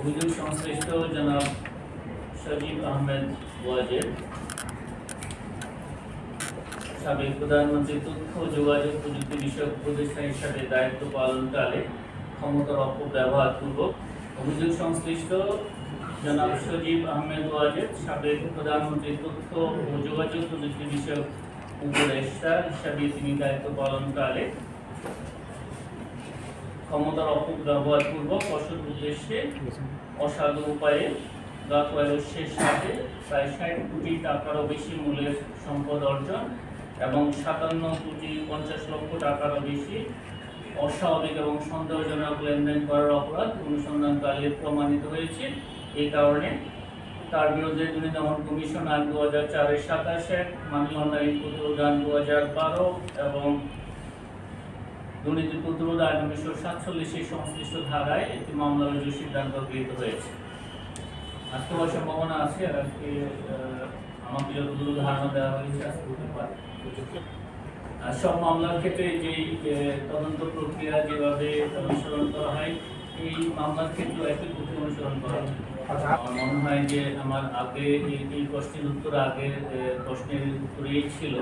অভিযোগ সংশ্লিষ্ট জনাব সজীব আহমেদ ওয়াজেদ, সাবেক প্রধানমন্ত্রী তথ্য যোগাযোগ প্রযুক্তি বিষয়ক উপদেষ্টা হিসাবে দায়িত্ব পালনকালে ক্ষমতার অপব্যবহার পূর্বক। অভিযোগ সংশ্লিষ্ট জনাব সজীব আহমেদ ওয়াজেদ, সাবেক প্রধানমন্ত্রী তথ্য ও যোগাযোগ প্রযুক্তি বিষয়ক উপদেষ্টা হিসাবে তিনি দায়িত্ব পালনকালে ক্ষমতার অপব্যবহার পূর্বক অসৎ উদ্দেশ্যে অসাধু উপায়ে গাতওয়ালস্যের সাথে প্রায় ৬০ কোটি টাকারও বেশি মূল্যের সম্পদ অর্জন এবং ৫৭,৫০,০০,০০০ টাকারও বেশি অস্বাভাবিক এবং সন্দেহজনক লেনদেন করার অপরাধ অনুসন্ধানকালে প্রমাণিত হয়েছে। এই কারণে তার বিরুদ্ধে দুর্নীতি দমন কমিশন আইন ২০০৪-এর ২৭ মানি লন্ডারিং প্রতিরোধ আইন ২০১২ এবং দুর্নীতি প্রতিরোধ আইন ১৯৪৭ সংশ্লিষ্ট ধারায় একটি মামলা রুজুর সিদ্ধান্ত গৃহীত হয়েছে। আজকে হওয়ার সম্ভাবনা আছে, আর আজকে আমাকে যতগুলো ধারণা দেওয়া হয়েছে আজকে হতে পারে। সব মামলার ক্ষেত্রে যেই তদন্ত প্রক্রিয়া যেভাবে অনুসরণ করা হয়, এই মামলার ক্ষেত্রেও একই পদ্ধতি অনুসরণ করা হয়। আমার মনে হয় যে আমার আগে এই প্রশ্নের উত্তর আগের প্রশ্নের উত্তরেই ছিল,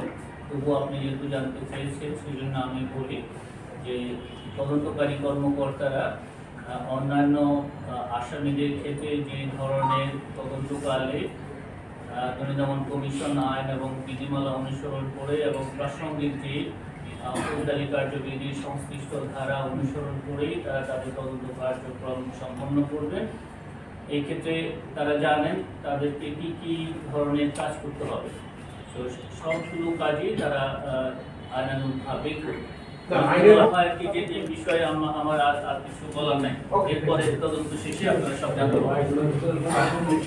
তবুও আপনি যেহেতু জানতে চেয়েছেন সেজন্য আমি বলি যে তদন্তকারী কর্মকর্তারা অন্যান্য আসামিদের ক্ষেত্রে যে ধরনের তদন্তকালে দুর্নীতি দমন কমিশন আইন এবং বিধিমালা অনুসরণ করে এবং প্রাসঙ্গিক যে ফৌজদারি কার্যবিধির সংশ্লিষ্ট ধারা অনুসরণ করেই তারা তাদের তদন্ত কার্যক্রম সম্পন্ন করবেন। এই ক্ষেত্রে তারা জানেন তাদেরকে কী কী ধরনের কাজ করতে হবে, তো সবগুলো কাজই তারা আইনানুগভাবেই করবে। যে বিষয়ে আমার আর কিছু বলার নাই, এরপরে তদন্ত শেষে আপনারা সব জানতে পারবেন।